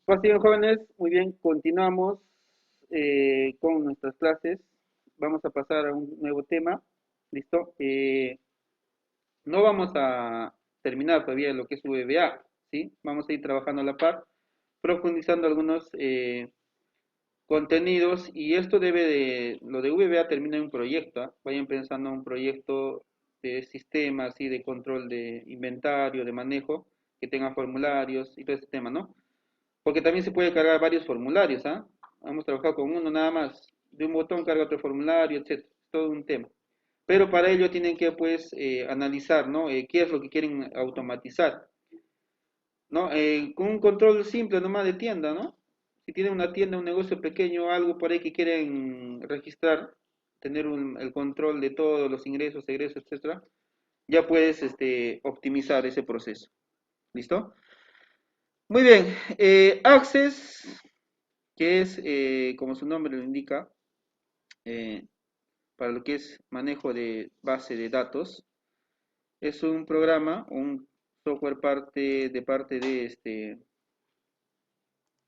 Pues bien, jóvenes, muy bien, continuamos con nuestras clases. Vamos a pasar a un nuevo tema. ¿Listo? No vamos a terminar todavía lo que es VBA, ¿sí? Vamos a ir trabajando a la par, profundizando algunos contenidos y esto lo de VBA termina en un proyecto, ¿ah? Vayan pensando en un proyecto de sistema, así, de control de inventario, de manejo, que tenga formularios y todo ese tema, ¿no? Porque también se puede cargar varios formularios, ¿ah? Vamos a trabajar con uno nada más. De un botón carga otro formulario, etcétera. Es todo un tema. Pero para ello tienen que, pues, analizar, ¿no? ¿Qué es lo que quieren automatizar? ¿No? Con un control simple nomás de tienda, ¿no? Si tienen una tienda, un negocio pequeño, algo por ahí que quieren registrar, tener el control de todos los ingresos, egresos, etcétera, ya puedes optimizar ese proceso. ¿Listo? Muy bien. Access, que es, como su nombre lo indica, eh, para lo que es manejo de base de datos, es un programa, un software parte de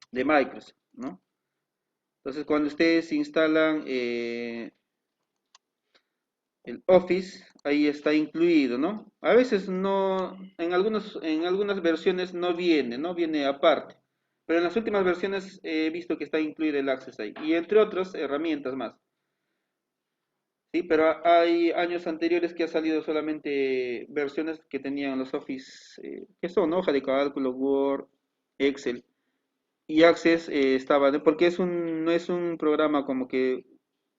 de Microsoft, ¿no? Entonces, cuando ustedes instalan el Office, ahí está incluido, ¿no? A veces no, en algunas versiones no viene aparte, pero en las últimas versiones he visto que está incluido el Access ahí, y entre otras herramientas más. Sí, pero hay años anteriores que ha salido solamente versiones que tenían los Office, que son hoja de cálculo, Word, Excel, y Access estaba, porque no es un programa como que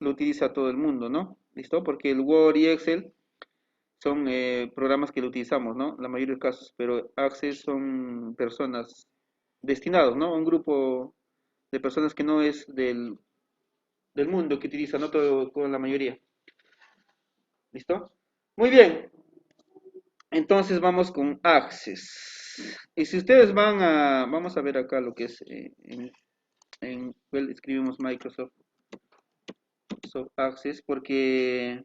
lo utiliza todo el mundo, ¿no? ¿Listo? Porque el Word y Excel son programas que lo utilizamos, ¿no? La mayoría de los casos, pero Access son personas destinados, ¿no? Un grupo de personas que no es del mundo que utiliza, no todo, con la mayoría. ¿Listo? Muy bien, entonces vamos con Access. Y si ustedes vamos a ver acá lo que es well, escribimos Microsoft Soft Access porque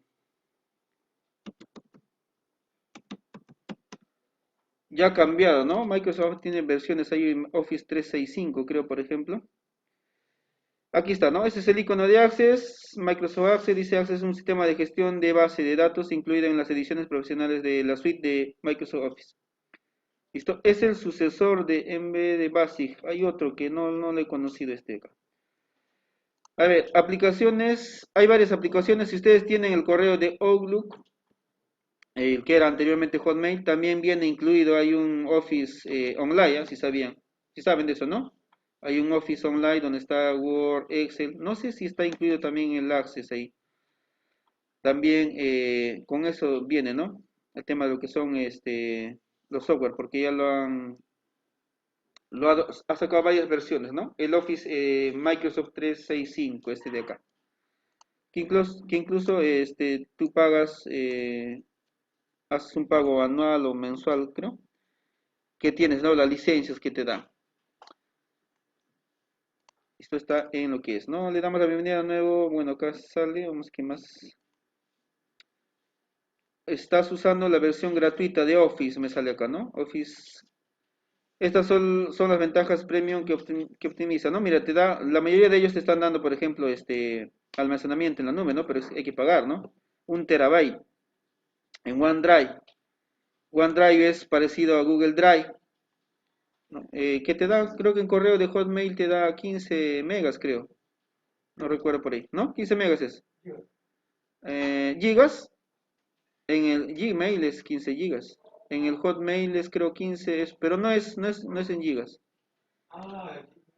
ya ha cambiado, ¿no? Microsoft tiene versiones ahí en Office 365, creo, por ejemplo. Aquí está, ¿no? Este es el icono de Access. Microsoft Access dice Access es un sistema de gestión de base de datos incluido en las ediciones profesionales de la suite de Microsoft Office. ¿Listo? Es el sucesor de MB de Basic. Hay otro que no le he conocido acá. A ver, aplicaciones, hay varias aplicaciones. Si ustedes tienen el correo de Outlook, el que era anteriormente Hotmail, también viene incluido, hay un Office Online, ¿ah? Si sabían, si saben de eso, ¿no? Hay un Office Online donde está Word, Excel, no sé si está incluido también el Access ahí. También con eso viene, ¿no? El tema de lo que son los software, porque ya ha sacado varias versiones, ¿no? El Office Microsoft 365, este de acá. Que incluso tú pagas, haces un pago anual o mensual, creo, que tienes, ¿no? Las licencias que te dan. Esto está en lo que es, ¿no? Le damos la bienvenida de nuevo. Bueno, acá sale, vamos, ¿qué más? Estás usando la versión gratuita de Office, me sale acá, ¿no? Office. Estas son las ventajas premium que optimiza, ¿no? Mira, la mayoría de ellos te están dando, por ejemplo, almacenamiento en la nube, ¿no? Pero hay que pagar, ¿no? 1 terabyte en OneDrive. OneDrive es parecido a Google Drive, ¿no? Que te da, creo que en correo de Hotmail te da 15 megas, creo. No recuerdo por ahí, ¿no? 15 megas es. Gigas, en el Gmail es 15 gigas. En el Hotmail es creo 15, pero no es en gigas.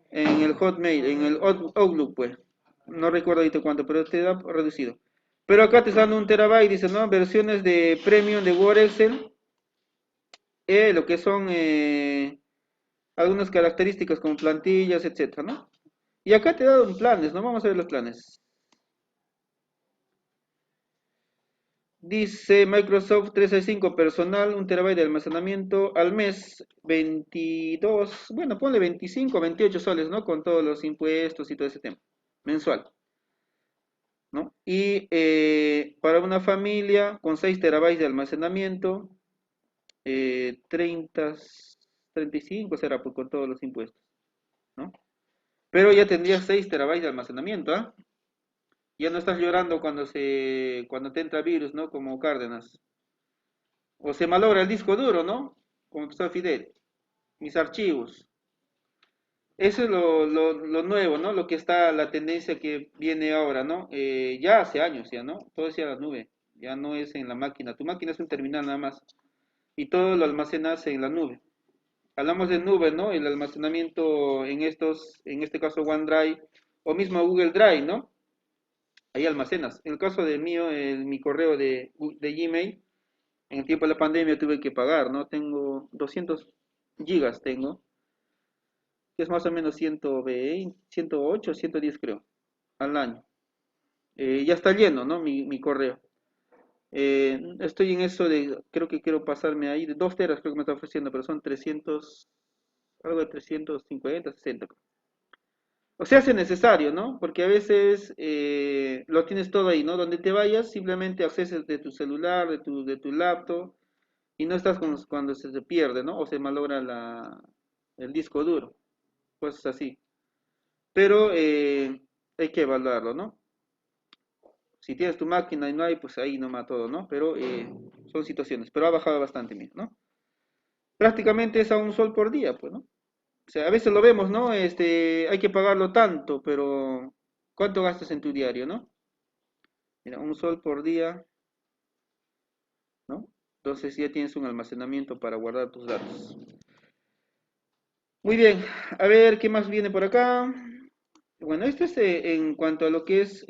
En el Hotmail, en el Outlook, pues. No recuerdo ahorita cuánto, pero te da reducido. Pero acá te están 1 terabyte, dice, ¿no? Versiones de Premium de Word Excel, lo que son algunas características como plantillas, etcétera, ¿no? Y acá te he dado planes, ¿no? Vamos a ver los planes. Dice Microsoft 365 personal, 1 terabyte de almacenamiento al mes, 22, bueno, ponle 25, 28 soles, ¿no? Con todos los impuestos y todo ese tema, mensual, ¿no? Y para una familia con 6 terabytes de almacenamiento, 30, 35 será pues, con todos los impuestos. ¿no? Pero ya tendrías 6 terabytes de almacenamiento, ¿ah? Ya no estás llorando cuando te entra virus, ¿no? Como Cárdenas. O se malogra el disco duro, ¿no? Como está Fidel. Mis archivos. Eso es lo nuevo, ¿no? Lo que está, la tendencia que viene ahora, ¿no? Ya hace años ya, ¿no? Todo es ya la nube. Ya no es en la máquina. Tu máquina es un terminal nada más. Y todo lo almacenas en la nube. Hablamos de nube, ¿no? El almacenamiento en este caso OneDrive, o mismo Google Drive, ¿no? Ahí almacenas. En el caso de mío, mi correo de Gmail, en el tiempo de la pandemia tuve que pagar, ¿no? Tengo 200 gigas, que es más o menos 120, 108, 110 creo, al año. Ya está lleno, ¿no? Mi correo. Estoy en eso de, creo que quiero pasarme ahí, de 2 teras creo que me está ofreciendo, pero son 300, algo de 350, 60. O sea, hace necesario, ¿no? Porque a veces lo tienes todo ahí, ¿no? Donde te vayas, simplemente acceses de tu celular, de tu laptop, y no estás cuando se te pierde, ¿no? O se malogra el disco duro, cosas así. Pero hay que evaluarlo, ¿no? Si tienes tu máquina y no hay, pues ahí nomás todo, ¿no? Pero son situaciones, pero ha bajado bastante, mira, ¿no? Prácticamente es a un sol por día, pues, ¿no? O sea, a veces lo vemos, ¿no? Hay que pagarlo tanto, pero ¿cuánto gastas en tu diario, no? Mira, un sol por día, ¿no? Entonces ya tienes un almacenamiento para guardar tus datos. Muy bien, a ver qué más viene por acá. Bueno, esto es en cuanto a lo que es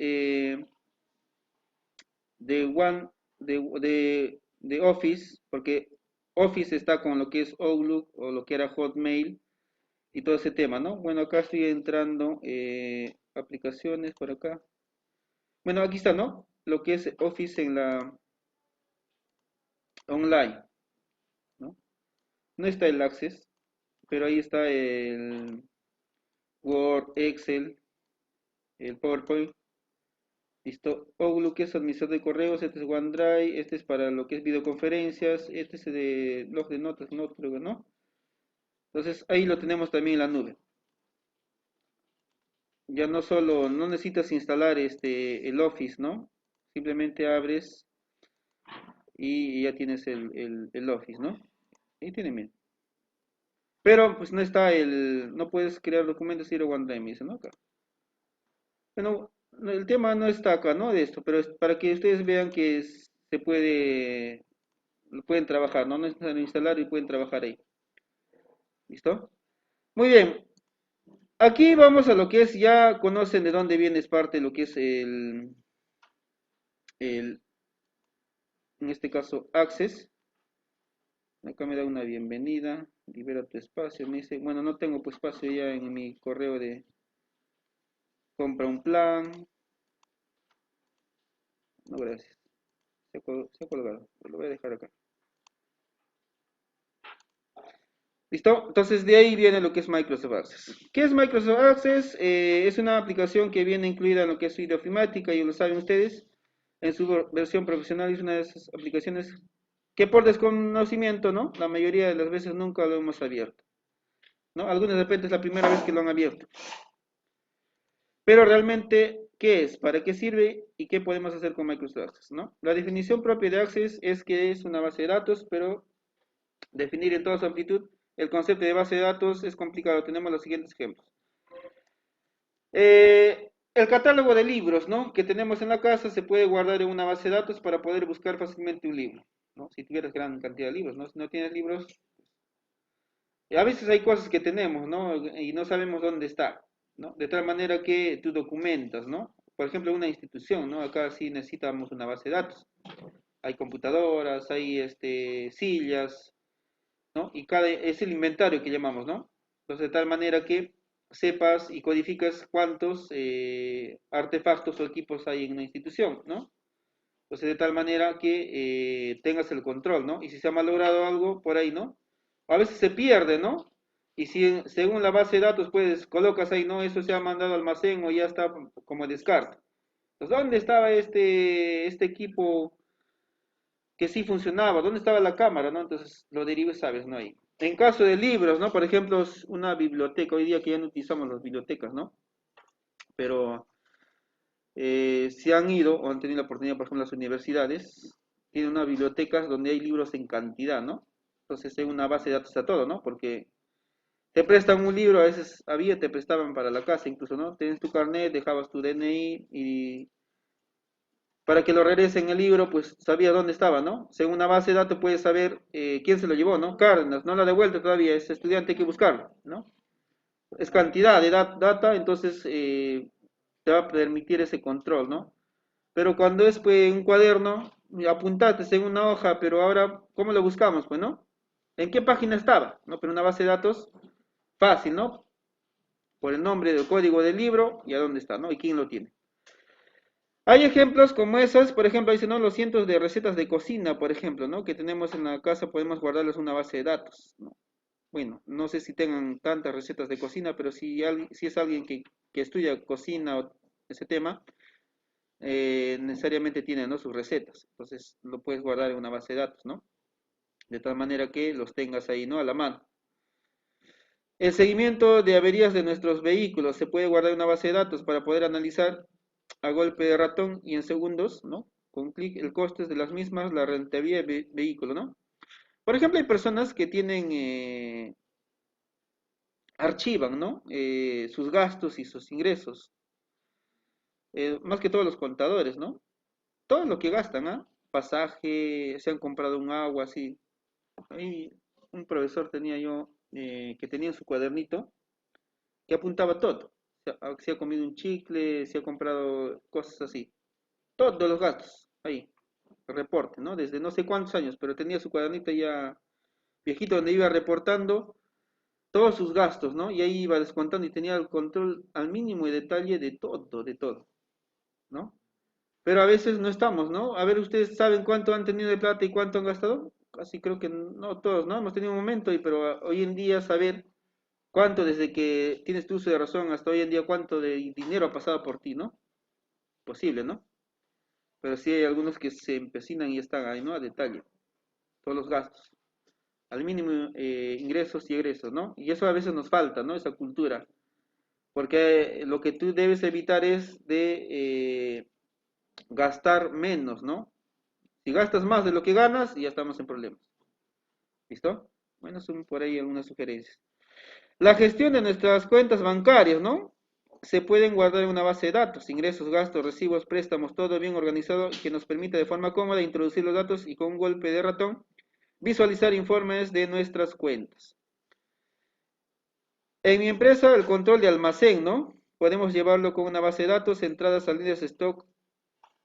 de One, de Office, porque Office está con lo que es Outlook o lo que era Hotmail y todo ese tema, ¿no? Bueno, acá estoy entrando aplicaciones por acá. Bueno, aquí está, ¿no? Lo que es Office en la online, ¿no? No está el Access, pero ahí está el Word, Excel, el PowerPoint. Listo. Outlook es administrador de correos, este es OneDrive, este es para lo que es videoconferencias, este es de blog de notas, no creo que no. Entonces ahí lo tenemos también en la nube. Ya no solo, no necesitas instalar el Office, ¿no? Simplemente abres y ya tienes el Office, ¿no? Ahí tiene bien. Pero pues no está no puedes crear documentos y ir a OneDrive, me dice, ¿no? Acá. Bueno, el tema no está acá, ¿no? De esto, pero es para que ustedes vean que se lo pueden trabajar, ¿no? No es necesario instalar y pueden trabajar ahí. ¿Listo? Muy bien. Aquí vamos a lo que es, ya conocen de dónde viene es parte de lo que es el, en este caso, Access. Acá me da una bienvenida, libera tu espacio, me dice, bueno, no tengo pues espacio ya en mi correo de compra un plan, no gracias, se ha colgado, lo voy a dejar acá. ¿Listo? Entonces de ahí viene lo que es Microsoft Access. ¿Qué es Microsoft Access? Es una aplicación que viene incluida en lo que es Suite Ofimática, y lo saben ustedes, en su versión profesional es una de esas aplicaciones que por desconocimiento, ¿no? La mayoría de las veces nunca lo hemos abierto, ¿no? Algunos de repente es la primera vez que lo han abierto. Pero realmente, ¿qué es? ¿Para qué sirve? ¿Y qué podemos hacer con Microsoft Access, ¿no? La definición propia de Access es que es una base de datos, pero definir en toda su amplitud el concepto de base de datos es complicado. Tenemos los siguientes ejemplos. El catálogo de libros, ¿no? Que tenemos en la casa se puede guardar en una base de datos para poder buscar fácilmente un libro, ¿no? Si tuvieras gran cantidad de libros, ¿no? Si no tienes libros, a veces hay cosas que tenemos, ¿no? Y no sabemos dónde está, ¿no? De tal manera que tú documentas, ¿no? Por ejemplo, una institución, ¿no? Acá sí necesitamos una base de datos. Hay computadoras, hay sillas, ¿no? Y es el inventario que llamamos, ¿no? Entonces, de tal manera que sepas y codificas cuántos artefactos o equipos hay en una institución, ¿no? Entonces, de tal manera que tengas el control, ¿no? Y si se ha malogrado algo por ahí, ¿no? A veces se pierde, ¿no? Y si según la base de datos, pues colocas ahí, ¿no? Eso se ha mandado al almacén o ya está como descarte. Entonces, ¿dónde estaba este equipo que sí funcionaba? ¿Dónde estaba la cámara, no? Entonces, lo derivas, sabes, ¿no? Ahí. En caso de libros, ¿no? Por ejemplo, una biblioteca, hoy día que ya no utilizamos las bibliotecas, ¿no? Pero si han ido o han tenido la oportunidad, por ejemplo, las universidades, tienen unas bibliotecas donde hay libros en cantidad, ¿no? Entonces, en una base de datos está todo, ¿no? Porque te prestan un libro, a veces había, te prestaban para la casa incluso, ¿no? Tienes tu carnet, dejabas tu DNI y para que lo regresen el libro, pues sabía dónde estaba, ¿no? Según una base de datos puedes saber quién se lo llevó, ¿no? Cárdenas, no lo ha devuelto todavía, es estudiante, hay que buscarlo, ¿no? Es cantidad de data, entonces te va a permitir ese control, ¿no? Pero cuando es pues un cuaderno, apuntaste en una hoja, pero ahora, ¿cómo lo buscamos, pues, no? ¿En qué página estaba? ¿No? Pero una base de datos, fácil, ¿no? Por el nombre del código del libro y a dónde está, ¿no? Y quién lo tiene. Hay ejemplos como esos, por ejemplo, dicen, ¿no? Los cientos de recetas de cocina, por ejemplo, ¿no? Que tenemos en la casa, podemos guardarlos en una base de datos, ¿no? Bueno, no sé si tengan tantas recetas de cocina, pero si es alguien que estudia cocina o ese tema, necesariamente tiene, ¿no? Sus recetas. Entonces, lo puedes guardar en una base de datos, ¿no? De tal manera que los tengas ahí, ¿no? A la mano. El seguimiento de averías de nuestros vehículos se puede guardar en una base de datos para poder analizar a golpe de ratón y en segundos, ¿no? Con clic, el coste de las mismas, la rentabilidad del vehículo, ¿no? Por ejemplo, hay personas que tienen, archivan, ¿no? Sus gastos y sus ingresos, más que todos los contadores, ¿no? Todo lo que gastan, ¿ah? Pasaje, se han comprado un agua, así. Ahí un profesor tenía yo, que tenía en su cuadernito, que apuntaba todo. Si ha comido un chicle, si ha comprado cosas así. Todos los gastos, ahí, reporte, ¿no? Desde no sé cuántos años, pero tenía su cuadernito ya viejito donde iba reportando todos sus gastos, ¿no? Y ahí iba descontando y tenía el control al mínimo y detalle de todo, ¿no? Pero a veces no estamos, ¿no? A ver, ¿ustedes saben cuánto han tenido de plata y cuánto han gastado? Casi creo que no todos, ¿no? Hemos tenido un momento, pero hoy en día saber cuánto desde que tienes tu uso de razón hasta hoy en día, cuánto de dinero ha pasado por ti, ¿no? Posible, ¿no? Pero sí hay algunos que se empecinan y están ahí, ¿no? A detalle, todos los gastos, al mínimo ingresos y egresos, ¿no? Y eso a veces nos falta, ¿no? Esa cultura, porque lo que tú debes evitar es de gastar menos, ¿no? Si gastas más de lo que ganas, ya estamos en problemas. ¿Listo? Bueno, son por ahí algunas sugerencias. La gestión de nuestras cuentas bancarias, ¿no? Se pueden guardar en una base de datos, ingresos, gastos, recibos, préstamos, todo bien organizado que nos permite de forma cómoda introducir los datos y con un golpe de ratón visualizar informes de nuestras cuentas. En mi empresa, el control de almacén, ¿no? Podemos llevarlo con una base de datos, entradas, salidas, stock,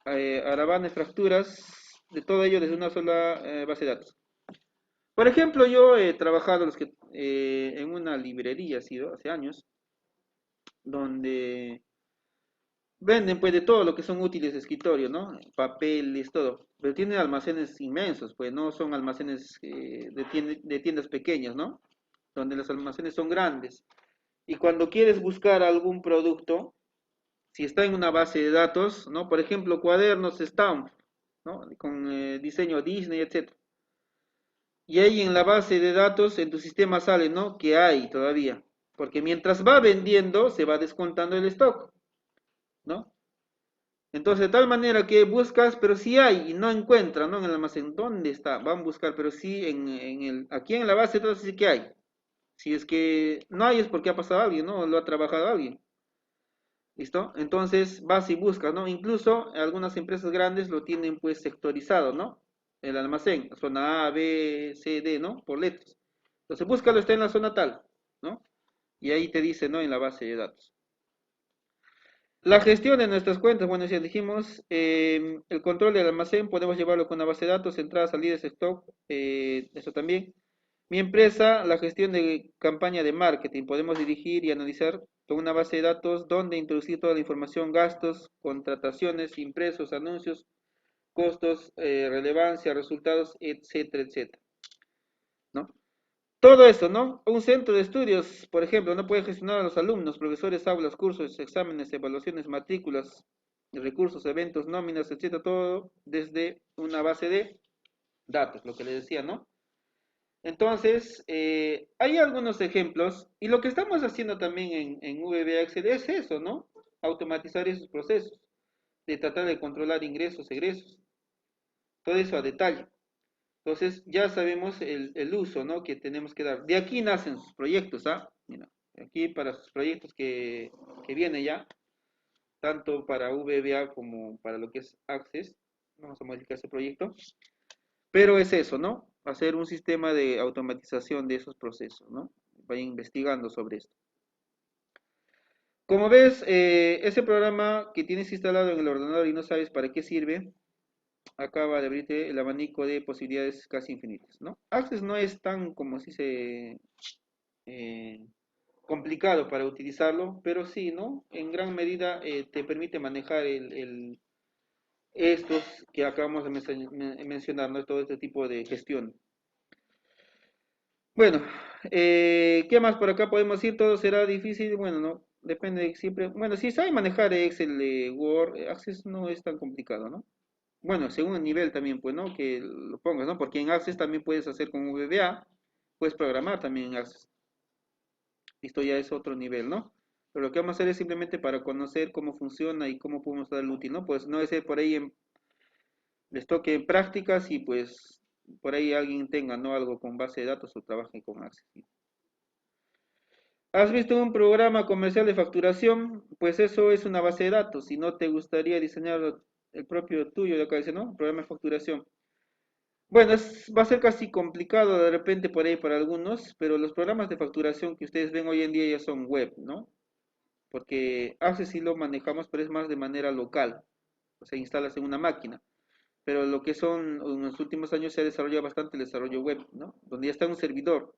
aravanes, fracturas, de todo ello desde una sola base de datos. Por ejemplo, yo he trabajado en una librería, ha sido hace años, donde venden pues de todo lo que son útiles de escritorio, ¿no? Papeles, todo. Pero tienen almacenes inmensos, pues no son almacenes de tiendas pequeñas, ¿no? Donde los almacenes son grandes. Y cuando quieres buscar algún producto, si está en una base de datos, ¿no? Por ejemplo, cuadernos Stamp, ¿no? Con diseño Disney, etcétera. Y ahí en la base de datos, en tu sistema sale, ¿no? Que hay todavía. Porque mientras va vendiendo, se va descontando el stock, ¿no? Entonces, de tal manera que buscas, pero si hay y no encuentran, ¿no? En el almacén, ¿dónde está? Van a buscar, pero sí aquí en la base de datos sí que hay. Si es que no hay es porque ha pasado alguien, ¿no? Lo ha trabajado alguien. ¿Listo? Entonces vas y buscas, ¿no? Incluso algunas empresas grandes lo tienen pues sectorizado, ¿no? El almacén, zona A, B, C, D, ¿no? Por letras. Entonces búscalo, está en la zona tal, ¿no? Y ahí te dice, ¿no? En la base de datos. La gestión de nuestras cuentas, bueno, ya dijimos, el control del almacén podemos llevarlo con una base de datos, entradas, salidas, stock, eso también. Mi empresa, la gestión de campaña de marketing, podemos dirigir y analizar con una base de datos donde introducir toda la información, gastos, contrataciones, impresos, anuncios, costos, relevancia, resultados, etcétera, etcétera, ¿no? Todo eso, ¿no? Un centro de estudios, por ejemplo, no puede gestionar a los alumnos, profesores, aulas, cursos, exámenes, evaluaciones, matrículas, recursos, eventos, nóminas, etcétera, todo desde una base de datos, lo que le decía, ¿no? Entonces, hay algunos ejemplos y lo que estamos haciendo también en VBA Excel es eso, ¿no? Automatizar esos procesos, de tratar de controlar ingresos, egresos, todo eso a detalle. Entonces, ya sabemos el uso, ¿no? Que tenemos que dar. De aquí nacen sus proyectos, ¿ah? Mira, aquí para sus proyectos que viene ya, tanto para VBA como para lo que es Access, vamos a modificar ese proyecto. Pero es eso, ¿no? Hacer un sistema de automatización de esos procesos, ¿no? Vayan investigando sobre esto. Como ves, ese programa que tienes instalado en el ordenador y no sabes para qué sirve, acaba de abrirte el abanico de posibilidades casi infinitas, ¿no? Access no es tan, como si se, eh, complicado para utilizarlo, pero sí, ¿no? En gran medida te permite manejar estos que acabamos de mencionar, ¿no? Todo este tipo de gestión. Bueno, ¿qué más por acá podemos ir? Todo será difícil. Bueno, no, depende siempre. Bueno, si sabe manejar Excel, Word, Access no es tan complicado, ¿no? Bueno, según el nivel también, pues, ¿no? Que lo pongas, ¿no? Porque en Access también puedes hacer con VBA, puedes programar también en Access. Esto ya es otro nivel, ¿no? Pero lo que vamos a hacer es simplemente para conocer cómo funciona y cómo podemos darle útil, ¿no? Pues no es por ahí les toque en prácticas y pues por ahí alguien tenga, ¿no? Algo con base de datos o trabaje con Access. ¿Has visto un programa comercial de facturación? Pues eso es una base de datos. Si no te gustaría diseñar el propio tuyo, de acá dice, ¿no? Programa de facturación. Bueno, va a ser casi complicado de repente por ahí para algunos, pero los programas de facturación que ustedes ven hoy en día ya son web, ¿no? Porque Access sí lo manejamos, pero es más de manera local. O sea, instalas en una máquina. Pero lo que son, en los últimos años se ha desarrollado bastante el desarrollo web, ¿no? Donde ya está un servidor.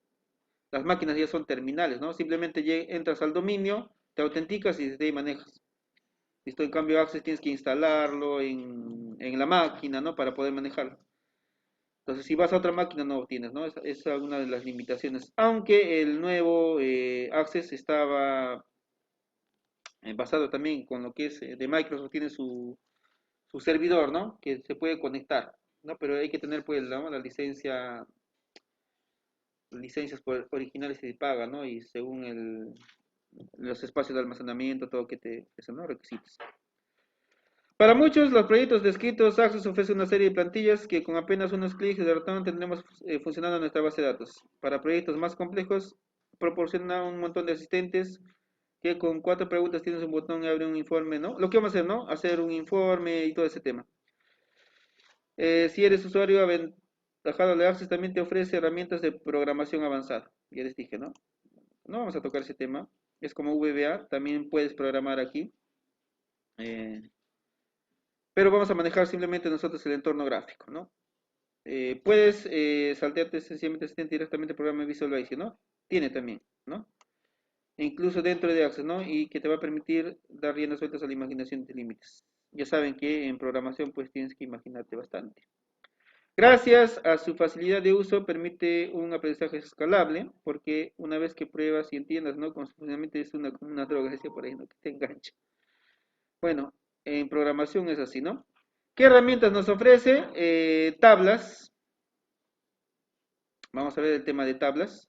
Las máquinas ya son terminales, ¿no? Simplemente entras al dominio, te autenticas y desde ahí manejas. Listo, en cambio Access tienes que instalarlo en la máquina, ¿no? Para poder manejarlo. Entonces, si vas a otra máquina no lo tienes, ¿no? Es una de las limitaciones. Aunque el nuevo Access estaba basado también con lo que es de Microsoft, tiene su servidor, ¿no? Que se puede conectar, ¿no? Pero hay que tener, pues, ¿no? La licencia, licencias originales se paga, ¿no? Y según los espacios de almacenamiento, todo que te ofrecen, ¿no? Requisitos. Para muchos, los proyectos descritos, Access ofrece una serie de plantillas que con apenas unos clics de ratón tendremos funcionando nuestra base de datos. Para proyectos más complejos, proporciona un montón de asistentes que con 4 preguntas tienes un botón y abre un informe, ¿no? Lo que vamos a hacer, ¿no? Hacer un informe y todo ese tema. Si eres usuario aventajado de Access, también te ofrece herramientas de programación avanzada. Ya les dije, ¿no? No vamos a tocar ese tema. Es como VBA, también puedes programar aquí. Eh, pero vamos a manejar simplemente nosotros el entorno gráfico, ¿no? Puedes saltearte sencillamente directamente el programa Visual Basic, ¿no? Tiene también, ¿no? E incluso dentro de Access, ¿no? Y que te va a permitir dar riendas sueltas a la imaginación de límites. Ya saben que en programación pues tienes que imaginarte bastante. Gracias a su facilidad de uso permite un aprendizaje escalable, porque una vez que pruebas y entiendas, ¿no? Constitucionalmente es una droga, decía por ahí, ¿no? Que te engancha. Bueno, en programación es así, ¿no? ¿Qué herramientas nos ofrece? Tablas. Vamos a ver el tema de tablas.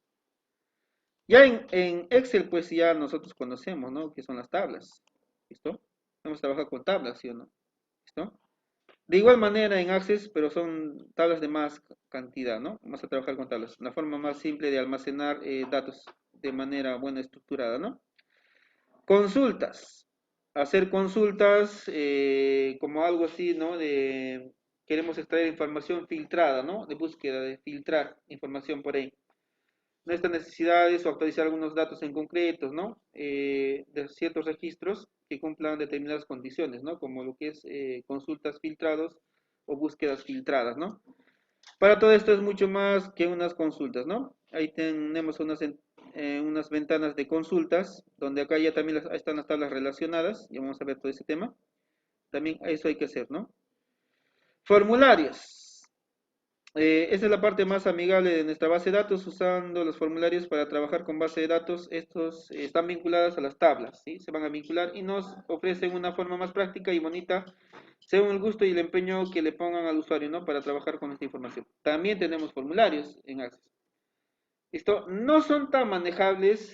Ya en Excel, pues ya nosotros conocemos, ¿no? ¿Qué son las tablas? ¿Listo? Vamos a trabajar con tablas, ¿sí o no? ¿Listo? De igual manera en Access, pero son tablas de más cantidad, ¿no? Vamos a trabajar con tablas. Una forma más simple de almacenar datos de manera buena estructurada, ¿no? Consultas. Hacer consultas como algo así, ¿no? Queremos extraer información filtrada, ¿no? De búsqueda, de filtrar información por ahí. Nuestras necesidades o actualizar algunos datos en concretos, ¿no? De ciertos registros que cumplan determinadas condiciones, ¿no? Como lo que es consultas filtrados o búsquedas filtradas, ¿no? Para todo esto es mucho más que unas consultas, ¿no? Ahí tenemos unas ventanas de consultas, donde acá ya también están las tablas relacionadas, y vamos a ver todo ese tema. También eso hay que hacer, ¿no? Formularios. Esa es la parte más amigable de nuestra base de datos, usando los formularios para trabajar con base de datos. Estos están vinculados a las tablas, ¿sí? Se van a vincular y nos ofrecen una forma más práctica y bonita, según el gusto y el empeño que le pongan al usuario, ¿no? Para trabajar con esta información. También tenemos formularios en Access. ¿Listo? No son tan manejables,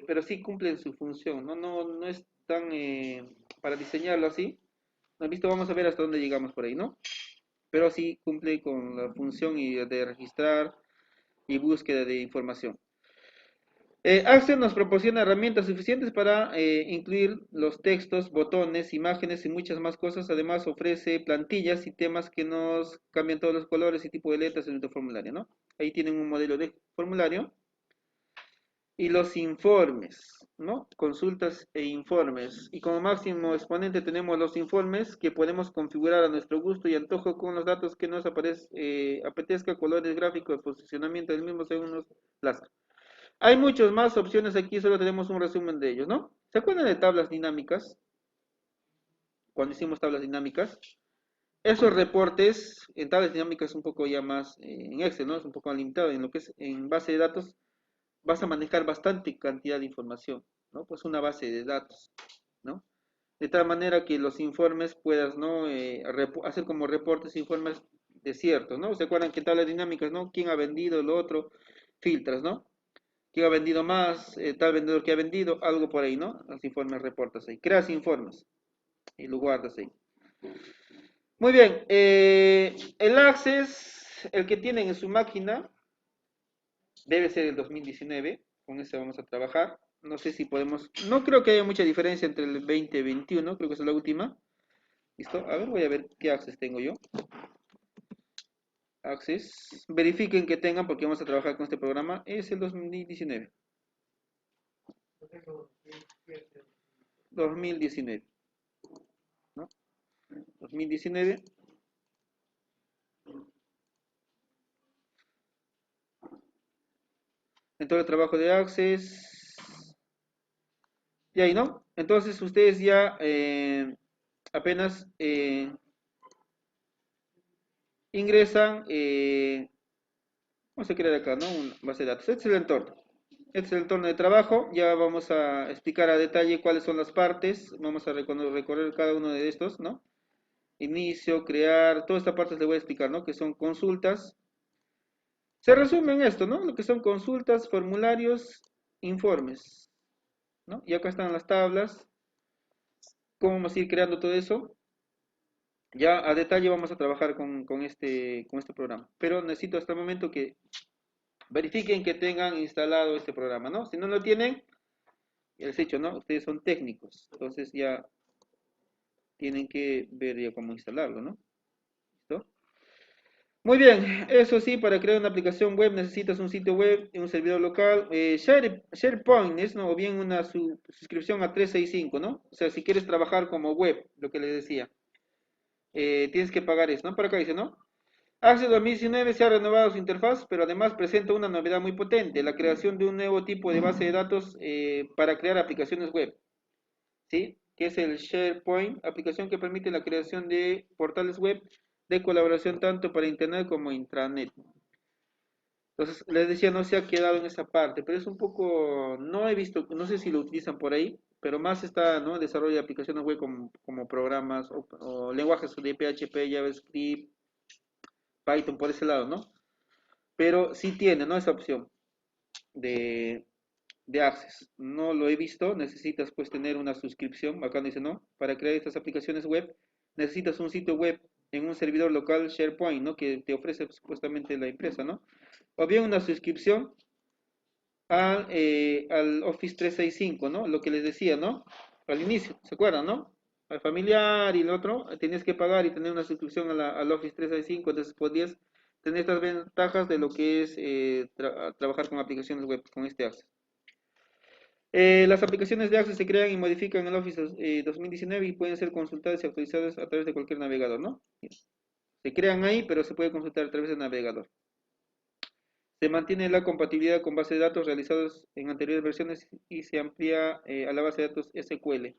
pero sí cumplen su función, ¿no? No es tan, para diseñarlo así. ¿No? ¿Listo? Vamos a ver hasta dónde llegamos por ahí, ¿no? Pero sí cumple con la función de registrar y búsqueda de información. Access nos proporciona herramientas suficientes para incluir los textos, botones, imágenes y muchas más cosas. Además, ofrece plantillas y temas que nos cambian todos los colores y tipo de letras en nuestro formulario, ¿no? Ahí tienen un modelo de formulario. Y los informes, ¿no? Consultas e informes. Y como máximo exponente tenemos los informes que podemos configurar a nuestro gusto y antojo con los datos que nos apetezca, colores gráficos, posicionamiento del mismo según nos plazca. Hay muchas más opciones aquí, solo tenemos un resumen de ellos, ¿no? ¿Se acuerdan de tablas dinámicas? Cuando hicimos tablas dinámicas. Esos reportes en tablas dinámicas un poco ya más en Excel, ¿no? Es un poco más limitado. En lo que es en base de datos vas a manejar bastante cantidad de información, ¿no? Pues una base de datos, ¿no? De tal manera que los informes puedas, ¿no? Hacer como reportes, informes desiertos, ¿no? ¿Se acuerdan que tablas dinámicas, ¿no? ¿Quién ha vendido lo otro? Filtras, ¿no? ¿Quién ha vendido más? Tal vendedor que ha vendido, algo por ahí, ¿no? Los informes reportas ahí. Creas informes y lo guardas ahí. Muy bien, el Access, el que tienen en su máquina, debe ser el 2019, con ese vamos a trabajar. No sé si podemos, no creo que haya mucha diferencia entre el 20 y 21, creo que es la última. ¿Listo? A ver, voy a ver qué access tengo yo. Access, verifiquen que tengan porque vamos a trabajar con este programa. Es el 2019. 2019, ¿no? 2019. Entonces el trabajo de Access. Y ahí, ¿no? Entonces ustedes ya apenas ingresan, vamos a crear acá, ¿no? Una base de datos. Este es el entorno. Este es el entorno de trabajo. Ya vamos a explicar a detalle cuáles son las partes. Vamos a recorrer cada uno de estos, ¿no? Inicio, crear, toda esta parte les voy a explicar, ¿no? Que son consultas. Se resume en esto, ¿no? Lo que son consultas, formularios, informes, ¿no? Y acá están las tablas. ¿Cómo vamos a ir creando todo eso? Ya a detalle vamos a trabajar con este programa. Pero necesito hasta el momento que verifiquen que tengan instalado este programa, ¿no? Si no lo tienen, ya les he dicho, ¿no? Ustedes son técnicos, entonces ya tienen que ver ya cómo instalarlo, ¿no? ¿Listo? Muy bien, eso sí, para crear una aplicación web necesitas un sitio web y un servidor local, SharePoint, ¿no? O bien una suscripción a 365, ¿no? O sea, si quieres trabajar como web, lo que les decía, tienes que pagar eso, ¿no? Por acá dice, ¿no? Access 2019 se ha renovado su interfaz, pero además presenta una novedad muy potente, la creación de un nuevo tipo de base de datos para crear aplicaciones web, ¿sí? Que es el SharePoint, aplicación que permite la creación de portales web de colaboración tanto para Internet como intranet. Entonces, les decía, no se ha quedado en esa parte, pero es un poco, no he visto, no sé si lo utilizan por ahí, pero más está, ¿no? Desarrollo de aplicaciones web como programas o lenguajes de PHP, JavaScript, Python por ese lado, ¿no? Pero sí tiene, ¿no? Esa opción de, de Access. No lo he visto, necesitas pues tener una suscripción, acá dice, ¿no? Para crear estas aplicaciones web, necesitas un sitio web en un servidor local SharePoint, ¿no? Que te ofrece supuestamente la empresa, ¿no? O bien una suscripción al Office 365, ¿no? Lo que les decía, ¿no? Al inicio, ¿se acuerdan, no? Al familiar y el otro, tenías que pagar y tener una suscripción al Office 365, entonces podías tener estas ventajas de lo que es trabajar con aplicaciones web, con este Access. Las aplicaciones de Access se crean y modifican en el Office 2019 y pueden ser consultadas y actualizadas a través de cualquier navegador, ¿no? Se crean ahí, pero se puede consultar a través del navegador. Se mantiene la compatibilidad con bases de datos realizados en anteriores versiones y se amplía a la base de datos SQL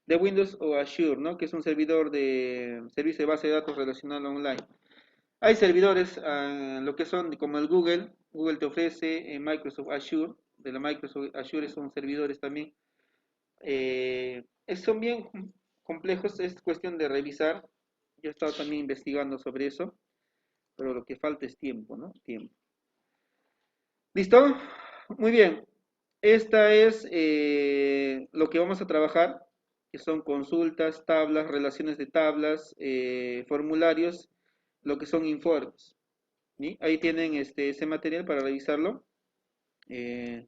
de Windows o Azure, ¿no? Que es un servidor de servicio de base de datos relacional online. Hay servidores, lo que son como el Google te ofrece Microsoft Azure, de la Microsoft Azure son servidores también. Son bien complejos, es cuestión de revisar. Yo he estado también investigando sobre eso, pero lo que falta es tiempo, ¿no? Tiempo. ¿Listo? Muy bien. Esta es lo que vamos a trabajar, que son consultas, tablas, relaciones de tablas, formularios, lo que son informes. ¿Sí? Ahí tienen ese material para revisarlo. Eh,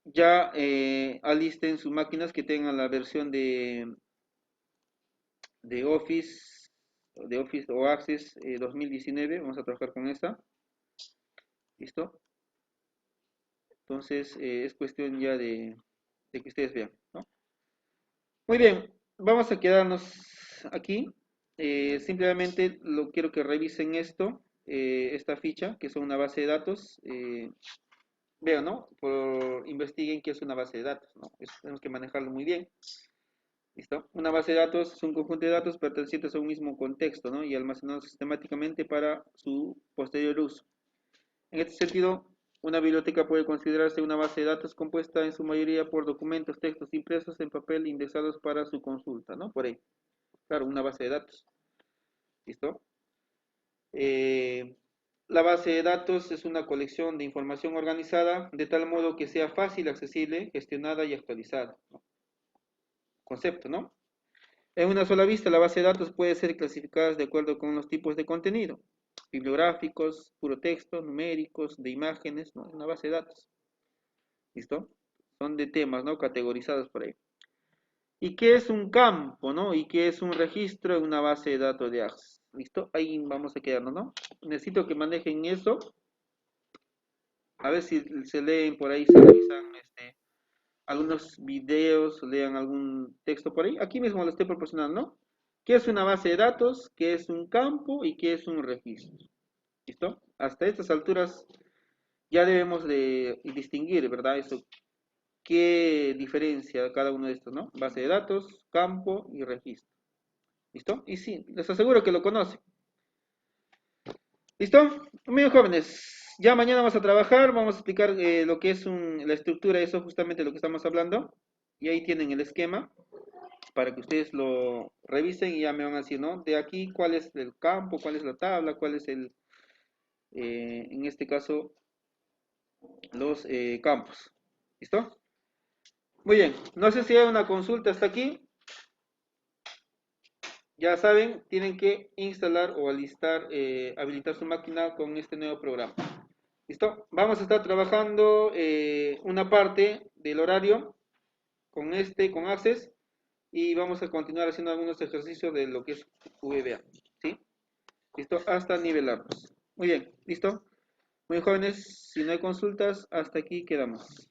ya alisten sus máquinas que tengan la versión de Office, de Office o Access 2019. Vamos a trabajar con esta. ¿Listo? Entonces es cuestión ya de que ustedes vean, ¿no? Muy bien, vamos a quedarnos aquí. Simplemente lo quiero que revisen esto, esta ficha, que es una base de datos. Vean, ¿no? Investiguen qué es una base de datos, ¿no? Tenemos que manejarlo muy bien. ¿Listo? Una base de datos es un conjunto de datos pertenecientes a un mismo contexto, ¿no? Y almacenados sistemáticamente para su posterior uso. En este sentido, una biblioteca puede considerarse una base de datos compuesta en su mayoría por documentos, textos impresos en papel indexados para su consulta, ¿no? Por ahí. Claro, una base de datos. ¿Listo? Eh, la base de datos es una colección de información organizada de tal modo que sea fácil, accesible, gestionada y actualizada, ¿no? Concepto, ¿no? En una sola vista, la base de datos puede ser clasificada de acuerdo con los tipos de contenido, bibliográficos, puro texto, numéricos, de imágenes, ¿no? Una base de datos. ¿Listo? Son de temas, ¿no? Categorizados por ahí. ¿Y qué es un campo, no? ¿Y qué es un registro en una base de datos de Access? ¿Listo? Ahí vamos a quedarnos, ¿no? Necesito que manejen eso. A ver si se leen por ahí, se revisan algunos videos, lean algún texto por ahí. Aquí mismo lo estoy proporcionando, ¿no? ¿Qué es una base de datos? ¿Qué es un campo? ¿Y qué es un registro? ¿Listo? Hasta estas alturas ya debemos de distinguir, ¿verdad? Eso, ¿qué diferencia cada uno de estos, ¿no? Base de datos, campo y registro. ¿Listo? Y sí, les aseguro que lo conocen. ¿Listo? Muy jóvenes, ya mañana vamos a trabajar, vamos a explicar lo que es la estructura, eso justamente lo que estamos hablando. Y ahí tienen el esquema para que ustedes lo revisen y ya me van a decir, ¿no? De aquí, ¿cuál es el campo? ¿Cuál es la tabla? ¿Cuál es en este caso, los campos? ¿Listo? Muy bien, no sé si hay una consulta hasta aquí. Ya saben, tienen que instalar o habilitar su máquina con este nuevo programa. ¿Listo? Vamos a estar trabajando una parte del horario con Access y vamos a continuar haciendo algunos ejercicios de lo que es VBA. ¿Sí? ¿Listo? Hasta nivelarlos. Muy bien, ¿listo? Muy jóvenes, si no hay consultas, hasta aquí quedamos.